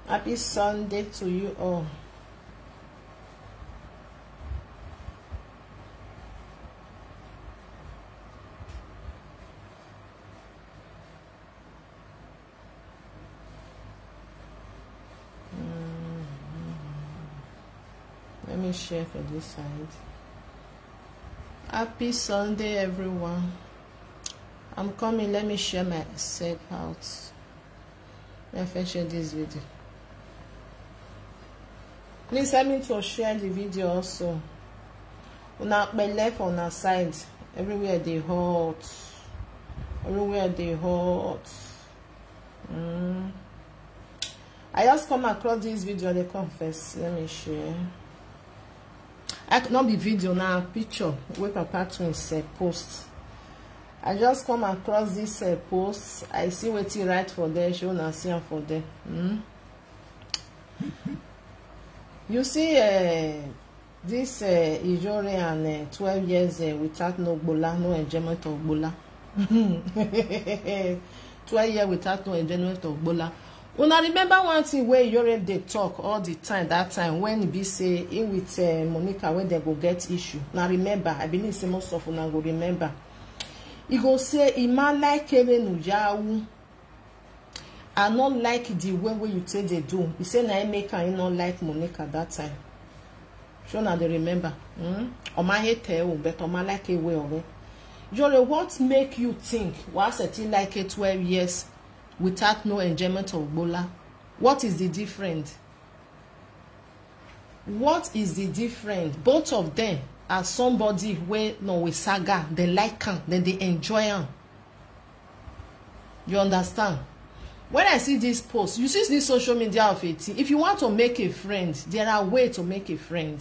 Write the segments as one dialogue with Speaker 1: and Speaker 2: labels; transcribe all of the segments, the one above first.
Speaker 1: Happy Sunday to you all. Let me share for this side. Happy Sunday, everyone. I'm coming. Let me share myself out. Let me share this video. Please help me to share the video also. On my left, on our side, everywhere they hot. Everywhere they hot. I just come across this video. They confess. Let me share. I cannot be video now. Picture. Where Papa Twins post. I just come across this post. I see Wetin write for there. She wanna see her for there. You see, this Iyore and 12 years without no Gbola, no enjoyment of Gbola. 12 years without no enjoyment of Gbola. When I remember one thing where Iyore they talk all the time, that time when he say in with Monica when they go get issue. Now remember, I believe say most of una go remember. He go say, "Ima like Kevin Ujawu. I not like the way you say they do." He say, "Na make I not like Monica that time." Sure, now they remember. Or my hate but or my like a way of it. Iyore, what make you think was it like a 12 years without no enjoyment of Gbola? What is the difference? What is the difference? Both of them are somebody where no with saga, they like them, then they enjoy them. You understand? When I see this post, you see this social media of 18. If you want to make a friend, there are ways to make a friend.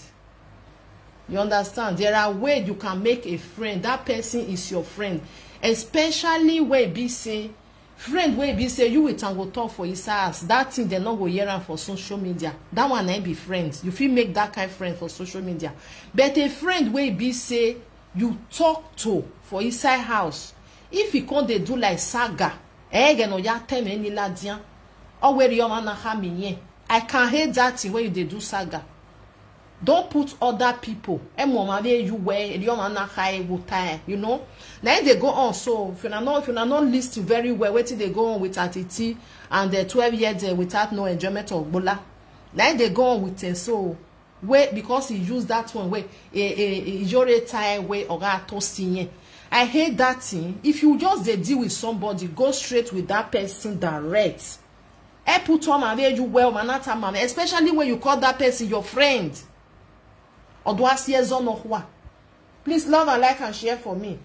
Speaker 1: You understand? There are ways you can make a friend. That person is your friend. Especially where be say, friend where be say you will go talk for his ass. That thing they not go hear for social media. That one ain't be friends. You feel make that kind of friend for social media. But a friend where be say you talk to for inside house. If you can't they do like saga, I can hate that thing when you they do saga. Don't put other people. You know. Now they go on. So if you are not listening very well, wait till they go on with Atiti and the 12 years without no enjoyment of Gbola. Now they go on with so wait because he used that one way Iyore time way or toasting. I hate that thing. If you just deal with somebody, go straight with that person direct. I put on you well, especially when you call that person your friend. Please love and like and share for me.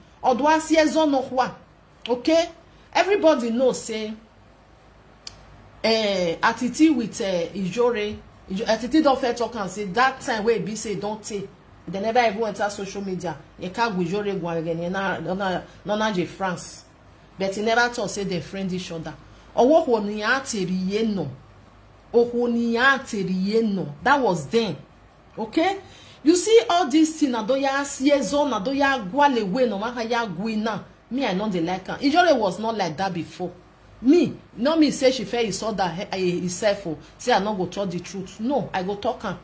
Speaker 1: Okay? Everybody knows say Atiti with Iyore. Atiti don't fair talk and say that time where be say don't take. They never even enter social media. You can't go Iyore go again. None France. But he never thought say they friend each other. That was then. Okay? You see all these things, me I know they like her. Iyore was not like that before. Me, not me say she felt he saw that himself. Say I not go talk the truth. No, I go talk her.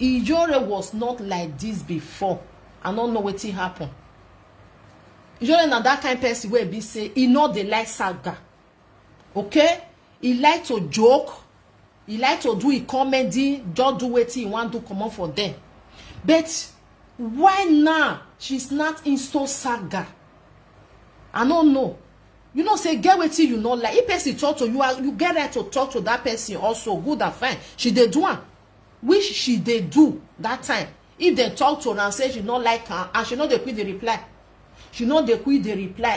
Speaker 1: Iyore was not like this before. I don't know what happened. Iyore na that kind of person where be say he know they like saga. Okay? He like to joke. He like to do a comedy. Just do what he want to come on for them. But why now she's not in so saga? I don't know. You know, say get with you know like if person talk to you, you get right to talk to that person also good and fine. She did do one. Which she did do that time. If they talk to her and say she not like her and she know they quit the reply. She know they quit the reply.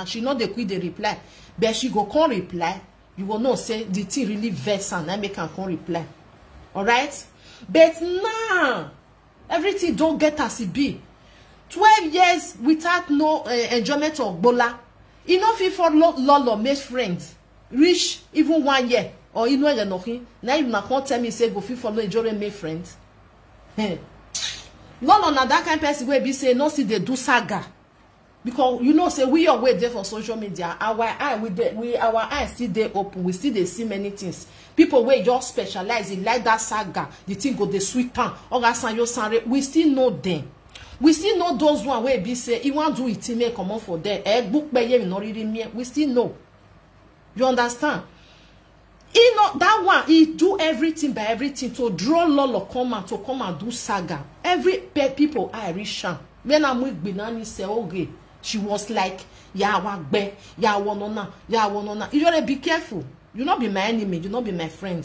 Speaker 1: She know they quit the reply. But she go come reply. You will know say the thing really vex and I make her come reply. Alright? But now everything don't get as it be. 12 years without no enjoyment of Gbola. Enough for Lolo make friends. Reach even 1 year. Or you know nothing. Now you can't tell me say go fit for no Iyore make friends. Lolo na that kind of person where be say no see they do saga. Because you know, say we are way there for social media. Our eyes still they open. We still they see many things. People where just specialize in like that saga, the thing go the sweet pan, we still know them. We still know those one where be say you want do it make come on for them. Book by you not reading me. We still know. You understand? He not that one, he do everything by everything to draw Lolo come and do saga. Every people I reach am. When I'm with Binani say okay. She was like, ya wagbe, ya wonona, ya wonona. You gotta be careful. You not be my enemy, you not be my friend.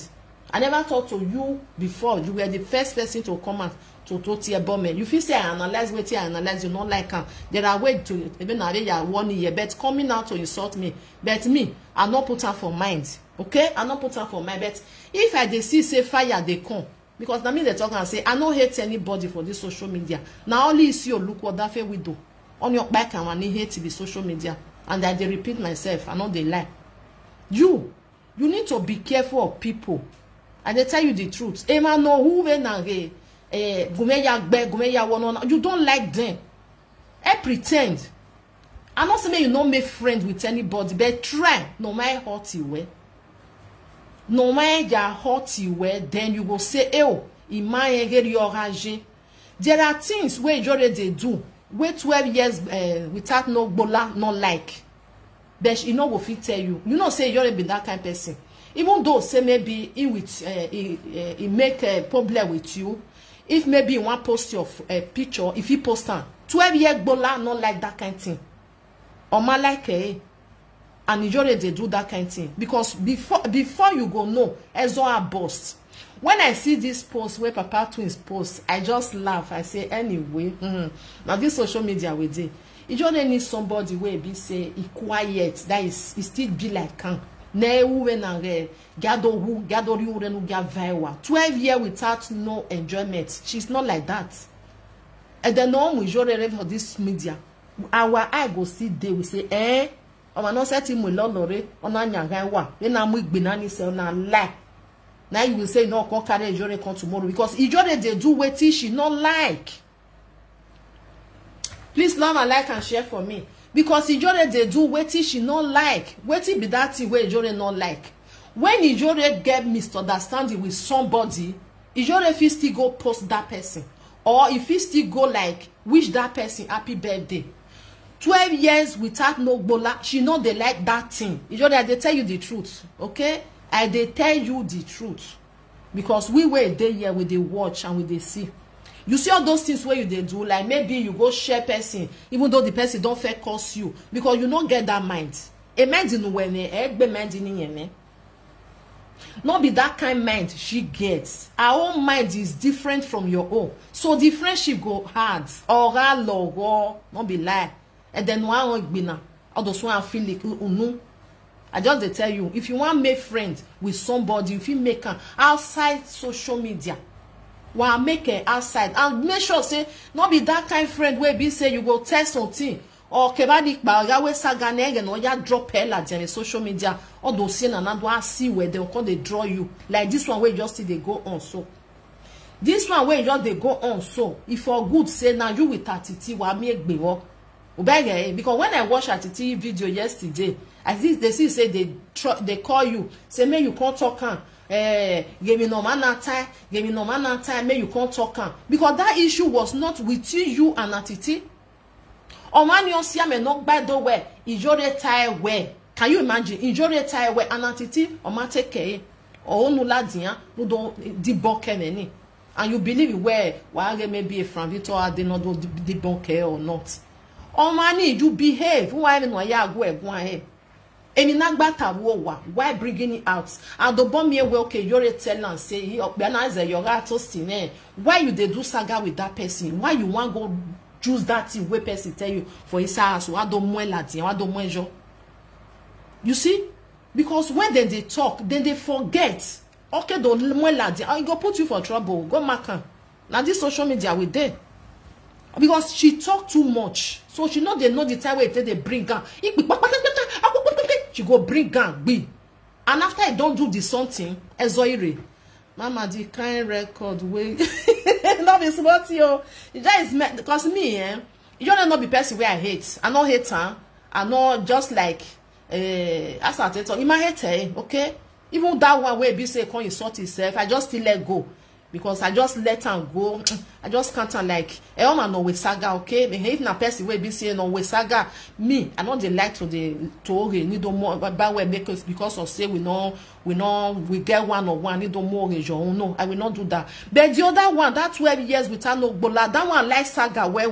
Speaker 1: I never talked to you before. You were the first person to come out to tear bomb. You feel say I analyze what I analyze, you not like her. There are ways to even are 1 year, but coming out to insult me. But me, I not put her for mind. Okay? I not put her for mind. But if I see say fire, they come. Because that means they talk and say, I don't hate anybody for this social media. Now only see you look what that we do. On your back and when he hate the social media. And I they repeat myself, I know they lie. You need to be careful of people. And they tell you the truth. You don't like them. I pretend. I'm not saying you don't make friends with anybody, but try, no matter how you way. No matter how you way, then you go say, oh, there are things where you already do. Wait 12 years without no Gbola, no like. But you know what he tell you. You know say you're be that kind of person. Even though say maybe he make a problem with you. If maybe you want post your picture, if he post on 12 years Gbola, not like that kind of thing. Or my like and you already do that kind of thing. Because before you go know, as a boss. When I see this post where Papa Twins post, I just laugh. I say, anyway, now this social media we do. You just need somebody where be say he quiet. That is, he still be like can. Ne uwe na gado you 12 years without no enjoyment. She's not like that. And then no we just for this media. Our eye go see day we say, I'm not setting with Lolore on anya wa. Then I'm with Binani say na lie. Now you will say no, can't carry Iyore come tomorrow because Iyore they do Wetin she not like. Please love and like and share for me because Iyore they do Wetin she not like. Wetin be that thing where Iyore not like. When Iyore get misunderstanding with somebody, Iyore if he still go post that person or if he still go like wish that person happy birthday. 12 years without no Gbola, she know they like that thing. Iyore they tell you the truth, okay? I they tell you the truth because we were there here with the watch and with the see. You see all those things where you they do like maybe you go share person even though the person don't fair curse you because you don't get that mind. A mind in when mind in not be that kind mind she gets. Our own mind is different from your own, so the friendship go hard or logo not be lie and then one be now all those one feel like no. I just they tell you, if you want to make friends with somebody, if you make an outside social media, want make it outside and make sure say not be that kind of friend where be say you go test something or kebadi ba we saganege no ya drop hell at the social media or those see and do see where they come they draw you like this one where just see they go on so. This one where just they go on so. If for good say now you with Atiti wa make gbewo. Because when I watched Atiti video yesterday, I think they say they call you, say may you can't talk give me no man time, may you can't talk because that issue was not with you and Atiti. Or man you see me not by the way, Iyore tie where. Can you imagine? Iyore tie where and Atiti or man take care or no ladia who don't debunk any. And you believe where maybe a friend Victor they not do debunk or not. Oh money, you behave. Why even ya go ahead? Any nagbata wowa. Why bringing it out? And the bomb here okay, you're tell and say he organize your toasting. Why you they do saga with that person? Why you want go choose that thing where person tell you for his house? Why don't moins you see? Because when they talk, then they forget. Okay, don't moins I go put you for trouble. Go mark. Now this social media with them. Because she talk too much. So she know they know the time where they bring gun. She go bring gun. And after I don't do the something, Iyore. Mama, the kind record way. Not be smart, yo. That is because me, Iyore not be person where I hate. I not hate her. I not just like as I tell you, my hate her, okay? Even that one where be say come insult himself, I just still let go. Because I just let her go. I just can't like a woman no we saga, okay? If na person wey be say no we saga, me, I not the like to need more bad way because of say we get one or one need more region. No, I will not do that. But the other one, that 12 years without no Gbola, that one like saga where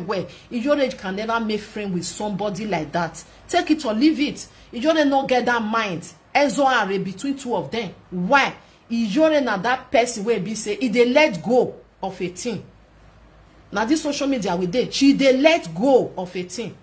Speaker 1: Iyore can never make friend with somebody like that. Take it or leave it. Iyore not get that mind. Ezo are between two of them. Why? Iyore na that person where be say they let go of a thing. Now this social media with dey, she they let go of a thing.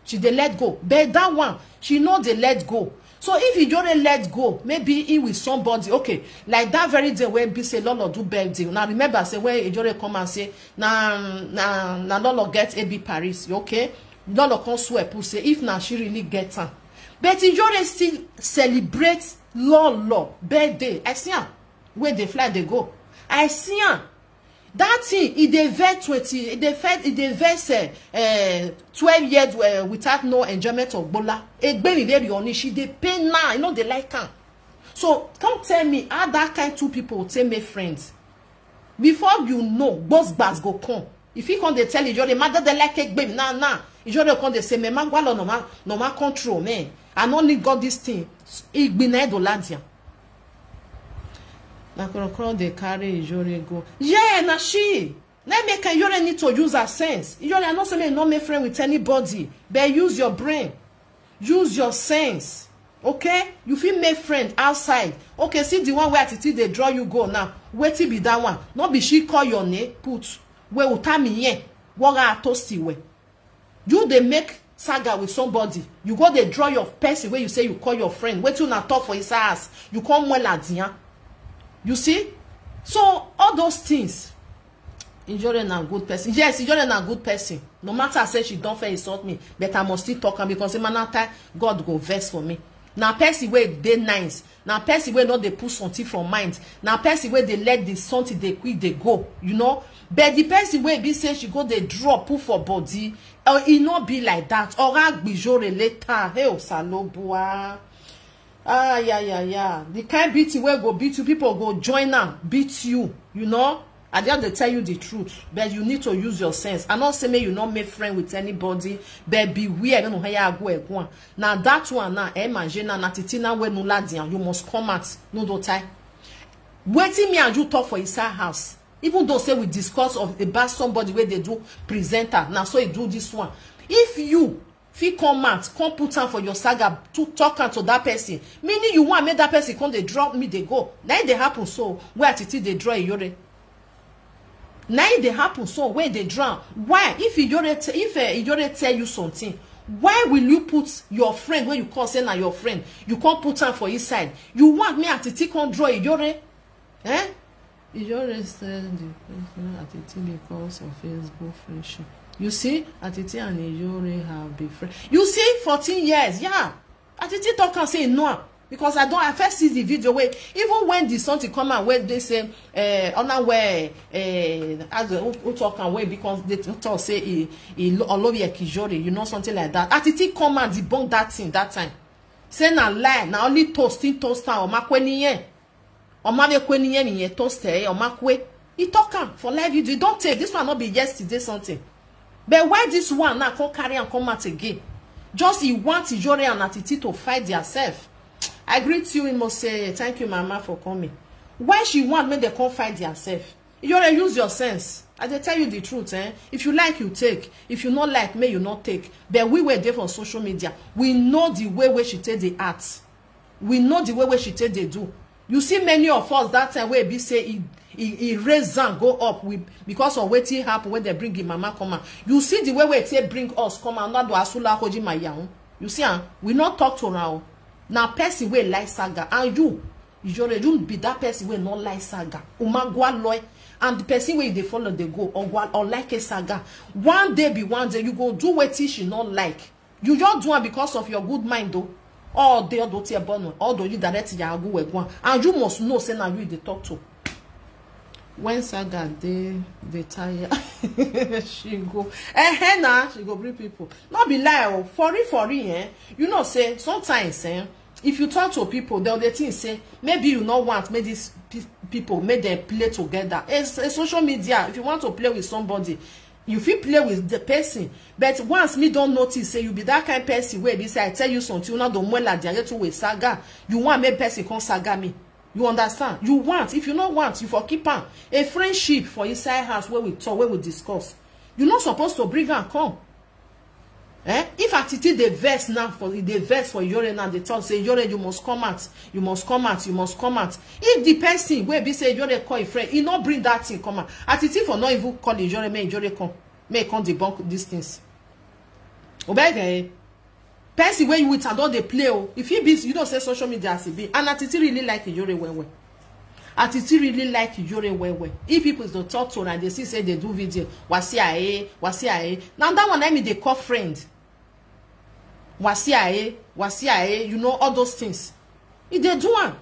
Speaker 1: She they let go. But that one, she know they let go. So if Iyore let go, maybe he with somebody, okay, like that very day when be say Lolo do birthday. Now remember say when Iyore come and say na Lolo get AB Paris, okay? Lolo come swear say if now she really get her. But Iyore still celebrate Lolo birthday. I see her. Where they fly, they go. I see her. That thing, it dey vex 12 years without no enjoyment of Gbola. She dey pay now. You know they like her. So come tell me how that kind two people will take me friends. Before you know, boss bars go come. If you come, they tell you the mother they like cake baby. Nah. You just come they say me man no man control man. I only got this thing. It be na doladian. Na crocro they carry Iyore go. Yeah, na she. Let me can Iyore need to use her sense. Iyore I not say me no make friend with anybody. But use your brain. Use your sense. Okay? You feel make friend outside. Okay, see the one where Titi they draw you go now. Wetin be that one? Not be she call your name, put where utami yen. Waga toasty way. You they make saga with somebody. You go they draw your person where you say you call your friend. Wait till not talk for his ass. You come well at ya. You see? So all those things. Iyore na good person. Yes, Iyore na good person. No matter I say she don't fair insult me, but I must still talk her because in manata God go vex for me. Now person where they nice. Now person where not they put something from mind. Now person where they let the something they quick they go. You know? But the person where be say she go they drop put for body. Or it not be like that. Or Iyore later. Hey, Salobua. Ah, yeah. The kind beating where go beat you, people go join them, beat you, you know. I just they tell you the truth, but you need to use your sense. I not say me you not make friend with anybody, but beware. You know how you go. Now that one now, imagine na titina we no ladian. You must come out no do tie. Waiting me and you talk for inside house. Even though say we discuss about somebody where they do presenter. Now so you do this one. If you feel come out, come put on for your saga to talk to that person. Meaning you want make that person come they drop me they go. Now they happen so where Titi they draw Iyore. Now they happen so where they draw. Why? If Iyore tell you something, why will you put your friend when you call say na your friend? You can't put on for his side. You want me at Titi come draw Iyore? Eh? Iyore said the person at Titi because of Facebook friendship. You see, Atiti and Iyore have been friends. You see, 14 years, yeah. Atiti talk and say no. Because I first see the video where even when the something come out where they say where as who talk and where because they talk say he Iyore, you know, something like that. Atiti come and debunk that thing that time. Say na lie, na only toaster or makweni yen. Or makweni yen in toaster or makwe. He talk for live video. Don't take this one not be yesterday something. But why this one now come carry and come out again? Just he wants Iyore and Atiti to fight themselves. I greet you, and must say thank you, Mama, for coming. Why she want me they come fight themselves? Iyore, use your sense. I dey tell you the truth, eh? If you like, you take. If you not like, may you not take. But we were there for social media. We know the way where she take the act. We know the way where she take they do. You see many of us that time where be say he raise and go up with because of wetin happen when they bring him mama come out. You see the way where they bring us come out, not do asula hoji my young. You see, we not talk to now. Now person wey like saga and you Iyore be that person wey not like saga. Umagwa loy and the person wey they follow they go or like a saga. One day you go do wetin she not like. You just do it because of your good mind though. All day do tear burn all do you direct ya go and you must know say now you they talk to. when saga they tire she go nah she go bring people not be lie oh for real you know say sometimes if you talk to people they think say maybe you not want make these people make them play together. It's social media. If you want to play with somebody, you feel play with the person, but once me don't notice say you be that kind of person where be say I tell you something you not don't want like to with saga, you want make person come saga me. You understand? You want, if you not want, you for keep on a friendship for inside house where we talk, where we discuss. You're not supposed to bring and come. If attitude the verse now for the verse for Iyore now, they talk say Iyore you must come out, you must come out, you must come out. If the person where be say Iyore call a friend, he not bring that thing come out. Attitude for not even call Iyore, may Iyore come, may come debunk these things. Obey person where you with and all they play. If you be, you don't say social media as it be, and attitude really like Iyore well. Attitude really like Iyore well. If people don't talk to her and they see say they do video, wasi. Now that one I mean they call friend. Wasi, you know all those things. If they do one,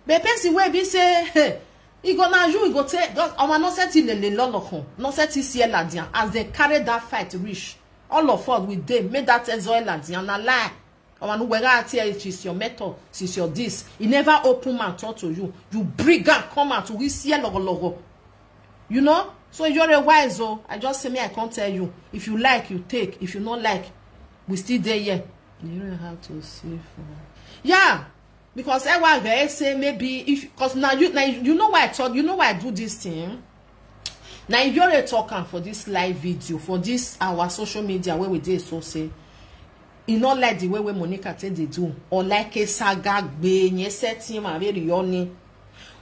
Speaker 1: but person where be say, hey, he gonna you, he go take. I want not set in the lolokon, not set in Ciel as they carry that fight reach. All of us with them made that Ezoel and a lie. I want to wear it is your method, it's your this. He never open man talk to you. You bring and come out to we see a logo. You know? So you're a wise I just say me I can't tell you. If you like, you take. If you not like, we still there yet. You don't have to see for yeah. Because I want to say maybe if because now you know why I thought you know why I do this thing. Now you're talking for this live video, for this our social media where we did so say. You not like the way Monica said they do, or like a saga be setting very yoni.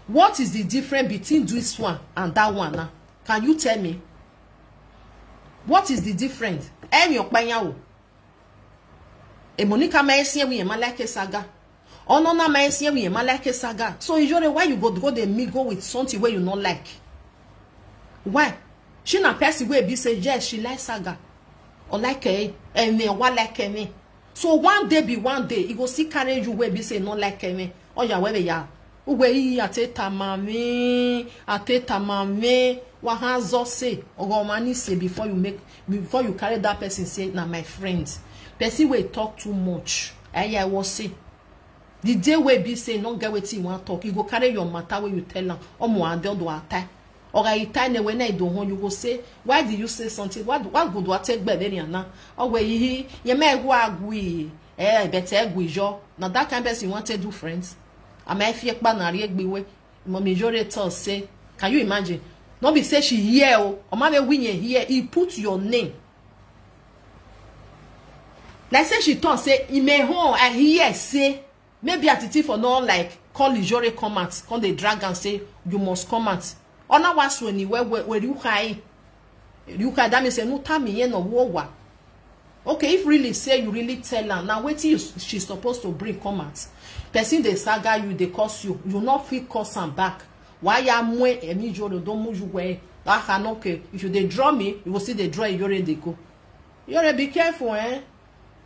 Speaker 1: What is the difference between this one and that one? Can you tell me? What is the difference? E Monica may say we like a saga. Oh no, na may say we like a saga. So usually why you go the mingle with something where you not like? Why? She na person where be say yes, she like saga. Or like and me what like me. So one day be one day, he go see carry you where be say not like me. Oh ya where ya. Uwe ateta mame, wahanzo say or mani say before you carry that person say na my friend. Person will talk too much. I was say the day where be say not get what you want talk, you go carry your matter where you tell them or more do attack. Or I time when I don't you go say, why did you say something? What good what take better now? Oh where you may go agree, better agree jo. Now that kind of person want to do friends. I may fear banary be way. Mommy Iyore say, can you imagine? Not be say she here or maybe win here, he put your name. Like say she thought say, he may home I hear say, maybe attitude for no like call Iyore come out, call the drag and say, you must come out. Ona was when you where you high. You can that means no time here no war. Okay, if really say you really tell her now wait till she's supposed to bring comments. Person they saga you, they curse you. You not feel curse and back. Why am we Iyore don't move you way? That can okay. If you they draw me, you will see they draw Iyore they go. Iyore be careful,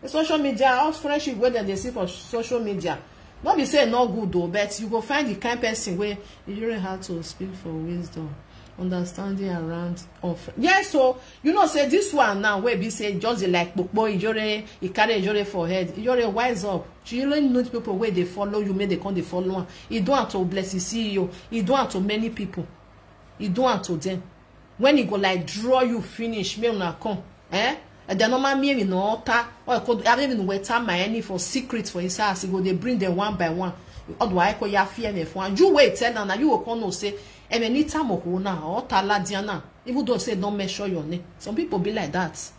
Speaker 1: The social media, all friendship where they see for social media. Not be say no good though, but you go find the kind of person where you really have to speak for wisdom, understanding around of yes. So you know say this one now where be say just like boy Iyore, he carry Iyore for head. Iyore wise up. She really know people where they follow you, may they come they follow one. He don't have to bless his CEO. He don't have to many people. He don't have to them. When he go like draw you finish, may not come. And the normal me in altar or could I even wait time my any for secrets for his house. Go they bring them one by one. Otherwise, I call ya fear me for you wait tell now you will come no say any time of now or tala diana. Even though say don't measure your name. Some people be like that.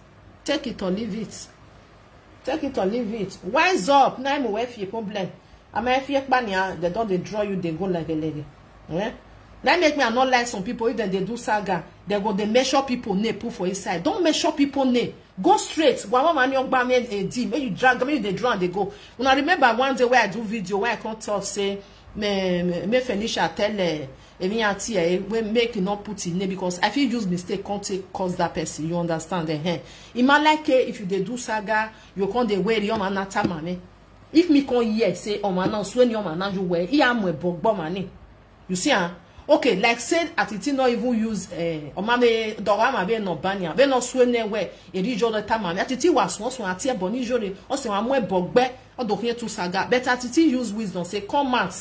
Speaker 1: Take it or leave it. Take it or leave it. Wise up. Now I'm away for your problem. I may fear banya they don't they draw you, they go like a lady. That make me not like some people if they do saga, they go they measure people name put for his side. Don't measure people name. Go straight. One man young man a D. When you drag them, they draw and they go. When I remember one day where I do video where I can't talk say me Felicia tell when make not put in name because I feel use mistake can't cause that person. You understand the It might like if you they do saga, you can't they wear your man at if me can hear say oh man now when your man you wear he am a bog money. You see Okay, like said Atiti not even use or mame dogama be no banya be no swene we e di jo the time Atiti was once one atie boni jore o se wa mo bogbe o do here to saga but Atiti use wisdom say come out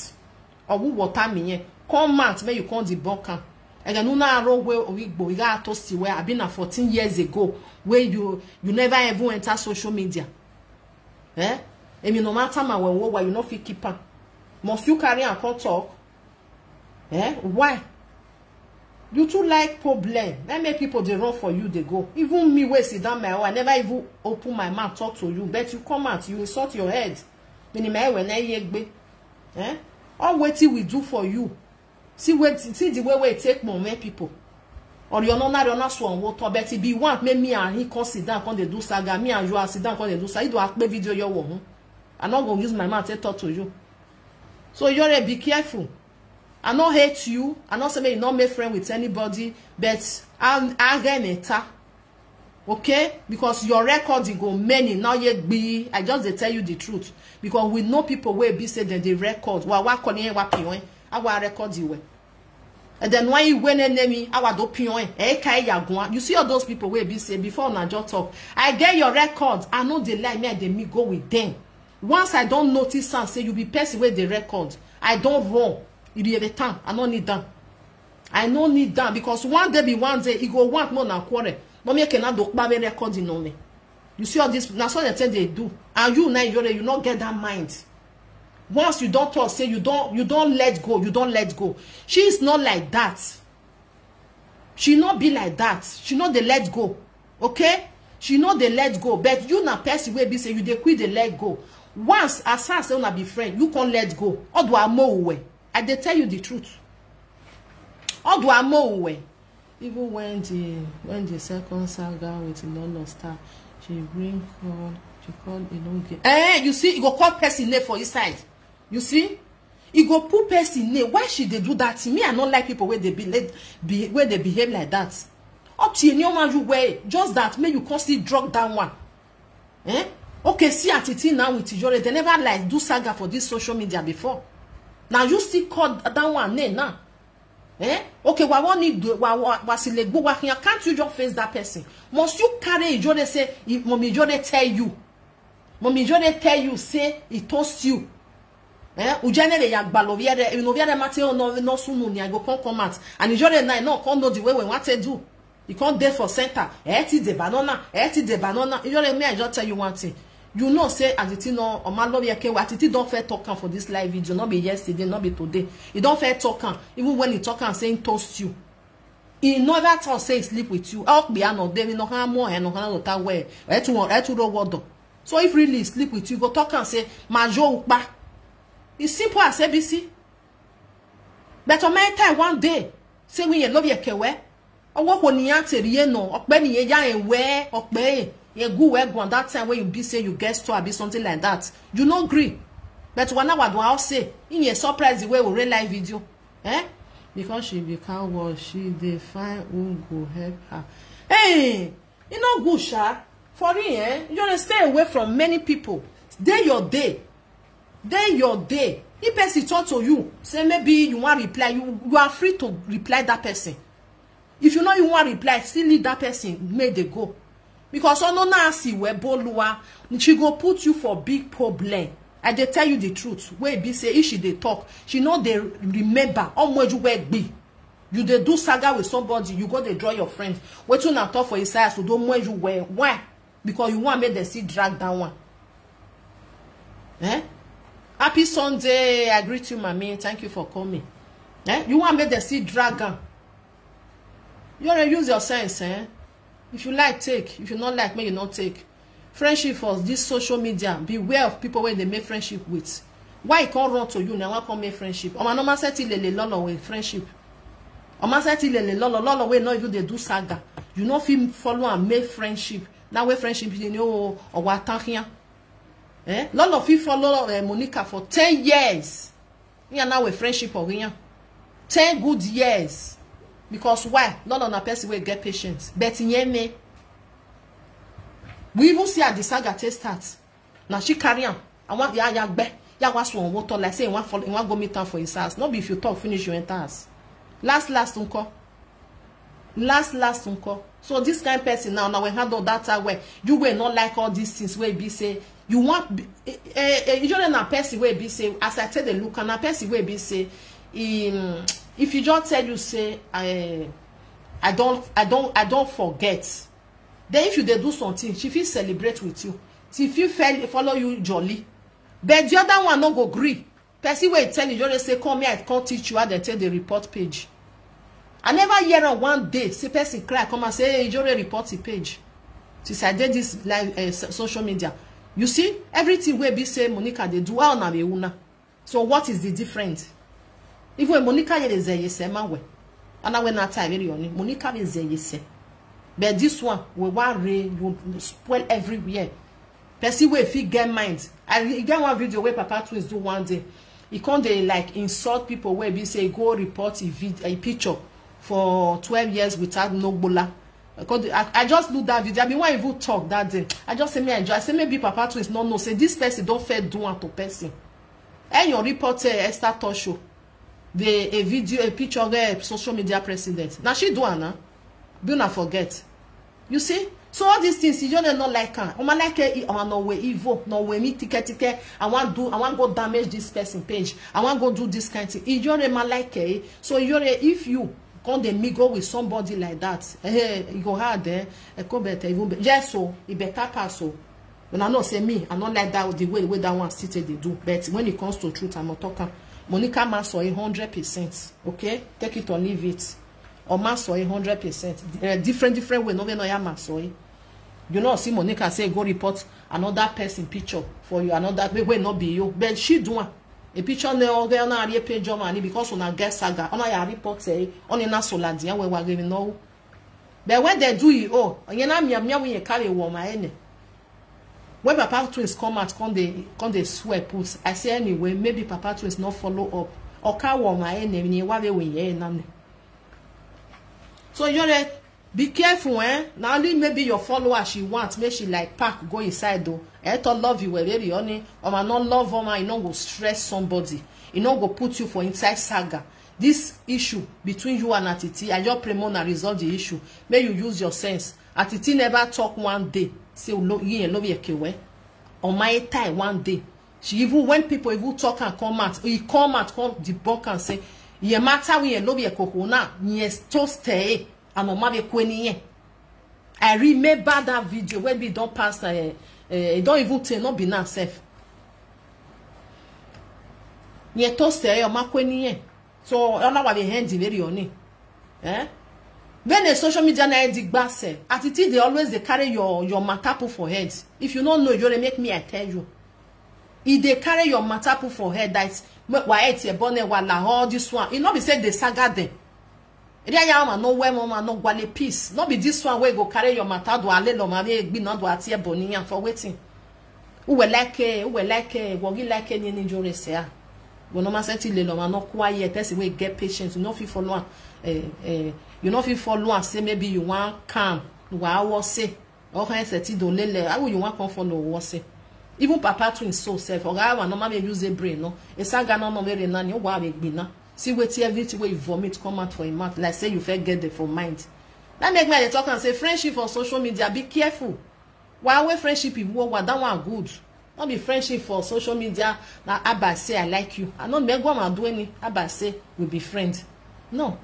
Speaker 1: or who water me come out make you come debunk am again no na ro we Igbo you got to see where I been 14 years ago where you never even enter social media and you no matter my why you no fit keep am must you carry and come talk why you too like problem that make people they run for you they go even me wey sit down my own I never even open my mouth talk to you but you come out you insult your head all wetin we do for you see the way it take more people or you're not swan water but if you want make me and he come sit down come they do saga me and you are sit down come they do saga you do a play video your one I'm not gonna use my mouth to talk to you so Iyore be careful. I not hate you. I not say you not make friend with anybody, but I get it. Okay? Because your record go many now yet be. I just they tell you the truth. Because we know people where be say that they record. Wa calling wa pion. Our record you. And then when you win enemy, our do pion. You see all those people where be say before na just talk. I get your record. I know they like me and they me go with them. Once I don't notice and say you be person where they record, I don't run. You do the time. I don't need that. I don't need that because one day he go want more than quarter. No me cannot do baby recording on me. You see all this. That's what they do. And you now you not get that mind. Once you don't talk, say you don't let go. You don't let go. She is not like that. She not be like that. She not the let go. Okay? She not the let go. But you na person where be say you dey quit the let go. Once as far as you be friend, you can't let go. Or do I more away? I they tell you the truth. Or do I more away? Even when the second saga with Lolo Star, she bring call, she called you see, you go call person name for his side. You see? You go put person name. Why should they do that to me? I don't like people where they where they behave like that. Up to your man you way. Just that make you constantly drug down one. Okay, see Atiti now with Iyore. They never like do saga for this social media before. Now you still call that one name now. Okay, what want need do can't you just face that person? Must you carry Iyore say if Mommy Iyore tell you? Mommy Iyore tell you say he toast you. Ujane le yagbalo viere no viere mateo no sunu ni go come out. And Iyore now no come know the way we want to do. You can't date for center. Ti the banana. Iyore me I just tell you one thing. You know, say Atiti no or man love yake Atiti don't fair talking for this live video, not be yesterday, not be today. He don't fair talking, even when he talking saying toast you. He never talk say sleep with you. Out be no day, no have more and no have that way. To the water. So if really sleep with you, go talk and say Majo ukba. It's simple as ABC. But on my time one day, say when you love yake we. Or what when you answer no, or when you yan where or pay. You go where go on that time where you be say you get to be something like that. You no agree. But one hour do I say in a surprise the way we real live video. Because she become what she define who go help her. Hey, you know good sha. For real, you wanna stay away from many people. Day your day. Day your day. If person talk to you, say maybe you want reply, you are free to reply that person. If you know you want reply, still leave that person, may they go. Because no na see where Bolua, she go put you for big problem. I they tell you the truth. Where be say if she they talk, she know they remember how much you work be. You they do saga with somebody, you go they draw your friends. What you not talk for his size to do more you wear. Why? Because you want me to see drag that one. Happy Sunday. I greet you, mommy. Thank you for coming. You want me to see dragon. You wanna use your sense, If you like, take. If you not like, you not take. Friendship for this social media. Beware of people when they make friendship with. Why it can't run to you now? Why can't make friendship? Oma no man say lele lolo with friendship. Oma say lele lolo way not even they do saga. You know film follow and make friendship. Now way friendship you know or what here. Lolo fi follow Monica for 10 years. We are now with friendship or 10 good years. Because why? Not on a person will get patience. But in me, we even see at the saga test starts. Now she carry on. I want ya was one water like say one go meet her for his house. Not be if you talk finish your enter house. Last unko. Last unko. So this kind of person now we handle that time where you will not like all these things where be say you want you don't know person where be say as I tell the look and a person where be say if you just tell you say I don't forget. Then if you they do something, she feel celebrate with you. She feel follow you jolly. But the other one no go agree. Person where tell you just say come here, I can't teach you how they tell the report page. I never hear on one day say person cry come and say hey, Iyore report the page. Since I did this live social media, you see everything where be say Monica they do all na be una. So what is the difference? If when Monica ye say yes man we, and I when that time very only Monica be say yes. But this one we want you spoil everywhere. Person where if he get mind, I get one video where Papa Twins do one day. He can't they like insult people where be say go report a picture for 12 years without no Gbola. I just do that video. I mean, why even talk that day? I just say me enjoy. I say maybe Papa Twins no say this person don't fair do one to person. And your reporter Esther Tosho, a video, a picture of a social media president. Now she do one, do not forget. You see? So all these things you don't not like her. I like her. I want no way evil, no way me ticket. I want go damage this person page. I want go do this kind of thing. You don't like her. So if you quand they mingle with somebody like that, you go hard there, better even yes, so it better pass so. When I know say me, I don't like that the way that one stated they do. But when it comes to truth, I'm not talking. Monica Maso 100%. Okay, take it or leave it. Or Maso 100%. Different way. No way no ya Maso. You know, see Monica say go report another person picture for you. Another way not be you. But she do one. A picture on a page of money because on a guest saga on a report say on a soladian where we're giving no. But when they do it, oh, you know, me carry woman. When Papa Twins come out, come they swear puts. I say anyway, maybe Papa Twins not follow up or car woman any what they will. So you're be careful, Now only maybe your follower she wants, maybe she like pack go inside though. I to love you baby honey, or man not love woman, you know go stress somebody, you know go put you for inside saga. This issue between you and Atiti, I just pray more and resolve the issue. May you use your sense. Atiti never talk one day, say love you on my time one day. She even when people even talk and come out, come debunk and say, ye matter we love you kokona, yes to stay. I remember that video when we don't pass don't even tell not be now safe. Nye toast your makweni. So I know what they hand very on it. When the social media na dig bass attitude they always they carry your matapu for head. If you don't know, you make me I tell you. If they carry your matapu for head, that's why it's a bonnet while all this one. It not be said they saga them. No where mama no gwale peace. Not be this one where go carry your matter do ale lo mari be not do atie bonian for waiting. Who will like wogi like any Iyore say. When no say till le no quiet person wey get patience, you know fit follow you know fit follow and say maybe you want calm. Wa wo say o kan say ti do lele. How you want come follow wo say. Even Papa Twins so self. Oga wa no ma use a brain no. E saga no mere na ni o wa be gbina. See what everything where you vomit come out for a mouth. Like say you first get there for mind. That make me talk and say friendship on social media. Be careful. Why friendship is what that one good. Not be friendship for social media. Now Abba say I like you. I know me go and do any. Abba say we be friends. No.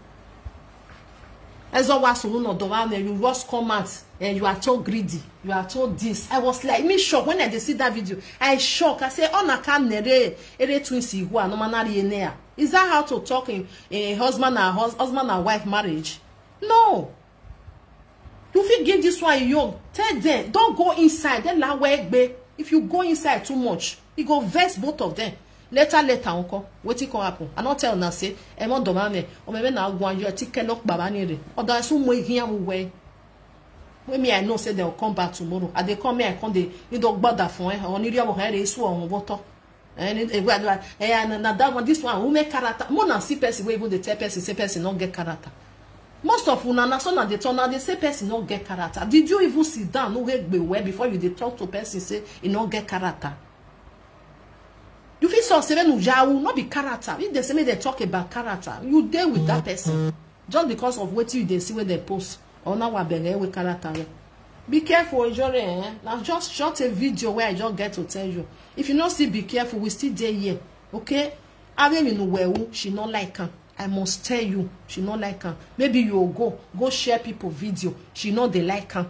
Speaker 1: As always, you just come out and you are so greedy. You are told this. I was like, me shocked when I see that video. I shocked. I say, oh, I can't ere twins who are no manary. Is that how to talk in a husband and wife marriage? No. You feel give this one young. Tell them, don't go inside. Then la way. If you go inside too much, you go vex both of them. Later, uncle. Wetin can happen? I not tell now say, e mo do mame, o me na gwan you ticket lock baba ni re. O da so mo here mo way. When me I know say they will come back tomorrow. And they come here, I come they don't bother for on iri abo here so on water. And na that one this one who make character. More than see person wey even the tell person say person not get character. Most of una na so na they turn out they say person not get character. Did you even sit down no get be where before you dey talk to person say he not get character? You feel so seven ujawu, not be character. If they say me they talk about character, you deal with that person. Just because of what you they see when they post. Or now what they with character. Be careful, Iyore, eh? Now just shot a video where I just get to tell you. If you not still be careful, we still there here. Okay? I don't know where she not like her. I must tell you, she not like her. Maybe you go share people video. She know they like her.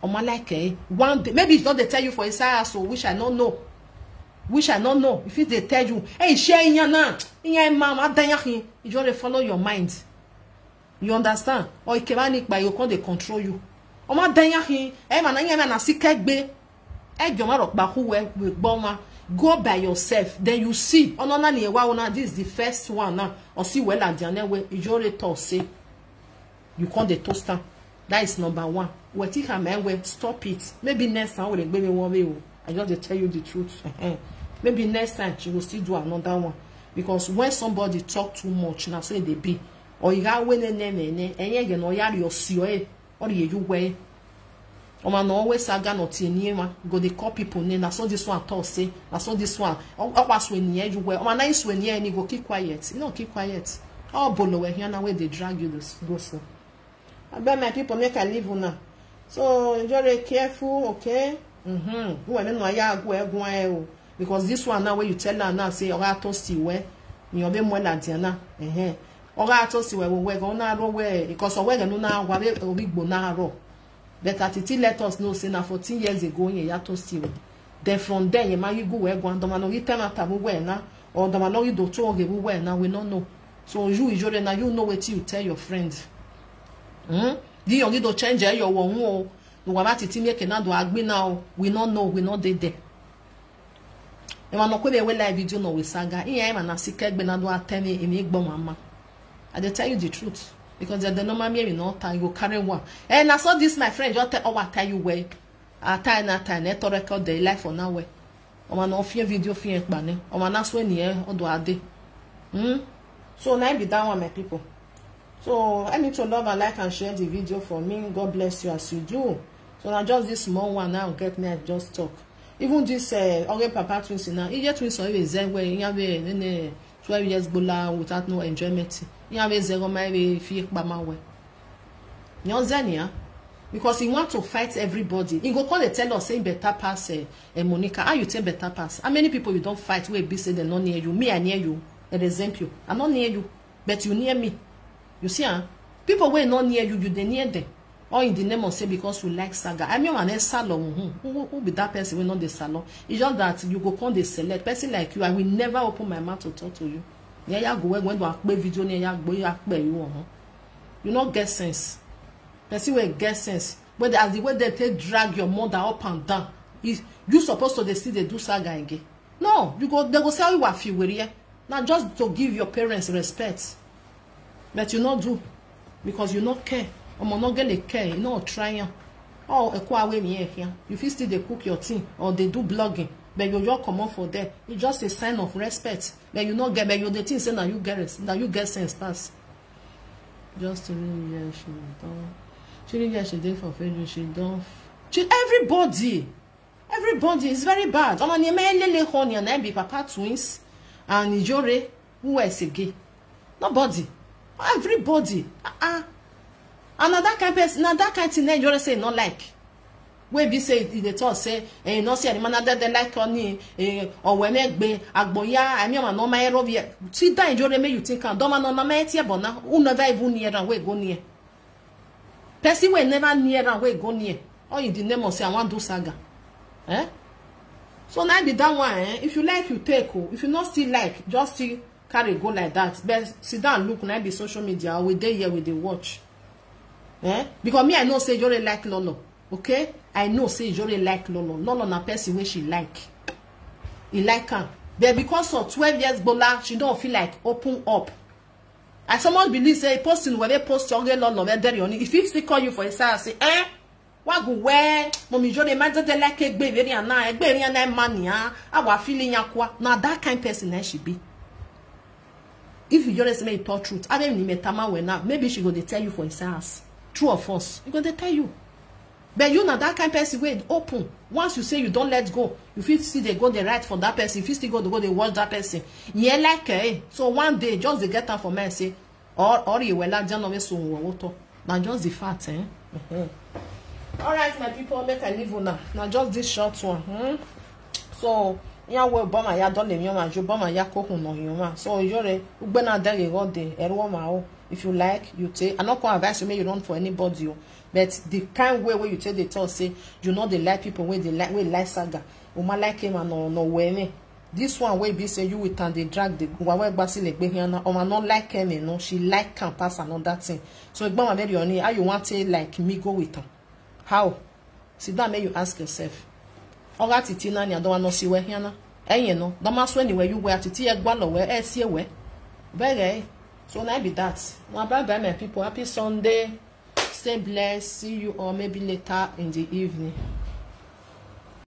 Speaker 1: Or my like her. One day, maybe it's not they tell you for a side, so which I don't know. Which I don't know. If they tell you, hey, share in your now, in your mama, you just follow your mind. You understand? Or it can by you can they control you. Or my danyahin, eh man, I see kegbe. Eh, you marok bahu with bomber. Go by yourself, then you see. Oh no, no, this is the first one now. Or see well at the other way. Iyore talk say you call the toaster. That is number one. Wetin stop it. Maybe next time we'll baby one. I just tell you the truth. Maybe next time she will still do another one. Because when somebody talk too much, now so they be. Or you got when you know your see or you way. Or man always saga not in go they call people name. I saw this one talk say. I saw this one. Or was when you were. Or nice when you and you go keep quiet. You know keep quiet. Oh bolo here now where they drag you this go so. I bet my people make a live now. So you're very careful, okay? Because this one now where you tell her now say oga toasty where you be more like Diana. Oga toasty where we go na ro where because we no na wa be Igbo na ro. But Atiti let us know say na 14 years ago ya toasty we. Then from there you man you go where go and man no you tell na where na or the man no you do to go where na we no know. So you Iyore na you know what you tell your friends. The young do change your one no wa Titi make na do agbe now we no know we no dey there. E ma no ko be we live video no we saga iya ma na sika egbe na do atene e mi gbo mama. I dey tell you the truth because the normal me no time you carry one. And I saw this my friend just tell you where time to record the life for now where. O ma no fear video fear pa ne. O ma na so ni e o do ade. So now be that one my people. So I need to love and like and share the video for me. God bless you as you do. So now just this small one now get me I just talk. Even this papa twins now. Iyore twins are always there where you have 12 years Gbola without no enjoyment. You have 0 my fear bama way. You know because he want to fight everybody. He go call the tell us saying better pass Monica. How you tell better pass? How many people you don't fight where be say they not near you? Me I near you. I resent you. I'm not near you, but you near me. You see, people were not near you, they near them. Or in the name of say because we like saga. I mean, an salon. Who be that person? We not the salon. It's just that you go come the select person like you. I will never open my mouth to talk to you. Yeah, go when do play video near you. You not get sense. Person will get sense. But as the way they take drag your mother up and down, is you supposed to they see they do saga again? No, you go they go say you are few now just to give your parents respect. But you not do because you not care. Or not get a care, you not trying. Oh, a quiet way me here. You feel still they cook your thing or they do blogging, but you just come up for that. It's just a sign of respect. But you not get, but you the thing say now you get it, now you get sense pass. Just to really she don't. She really she did for failure. She don't. Everybody is very bad. I'm on your man lele honey and I be papa twins and Iyore who is a gay. Nobody. Everybody. Another kind of person, now that kind of thing Iyore say not like. Where be say the talk say no see any man that they like on or when egbe agboya I mean man no my rob here. See that Iyore make you think and don't man no my here but now who never even near and we go near. Person we never near and we go near. Or in the name of say I want do saga. So now be that one if you like you take if you not still like just still carry go like that. But sit down look now be social media we dey here with the watch. Because me I know say Iyore like Lolo. Okay? I know say Iyore like Lolo. Lolo na person where she like. He like her. But because of 12 years Gbola, she don't feel like open up. And someone believes say posting where they post Iyore Lolo where there if he still call you for a side say what go where mommy Iyore imagine they like egbe very na money our feeling yakwa. Now that kind of person that she be. If Iyore say me talk truth, I don't even metama when now maybe she go to tell you for his house. True or false? You're going to tell you. But you know that kind of person wey open. Once you say you don't let go, you feel still they go the right for that person. You feel still go they watch that person. Yeah, like so one day just they get out for me and say, or you will like just so water. Now just the fact, All right, my people, make I leave now. Now just this short one. So yeah, well, Bama ya don't name your Bama ya koku no yoma. So Iyore, ugbena dege go de erwo ma. If you like, you take. I'm not going to advise you, may you run for anybody. But the kind way where you take the talk, say, you know, they like people where they like saga. Uma like him and no way. This one where be say you with and they drag the Wawa Basile Behiana, or not like him, you know, she like can pass another thing. So, Bama very only, how you want to like me go with her? How? Sit down, may you ask yourself. All right, Tina, and you don't want to see where here. And you know, the mass anywhere you wear to tea a Gbola where see where. Very. So now be that. Well, bye bye, my people. Happy Sunday. Stay blessed. See you or maybe later in the evening.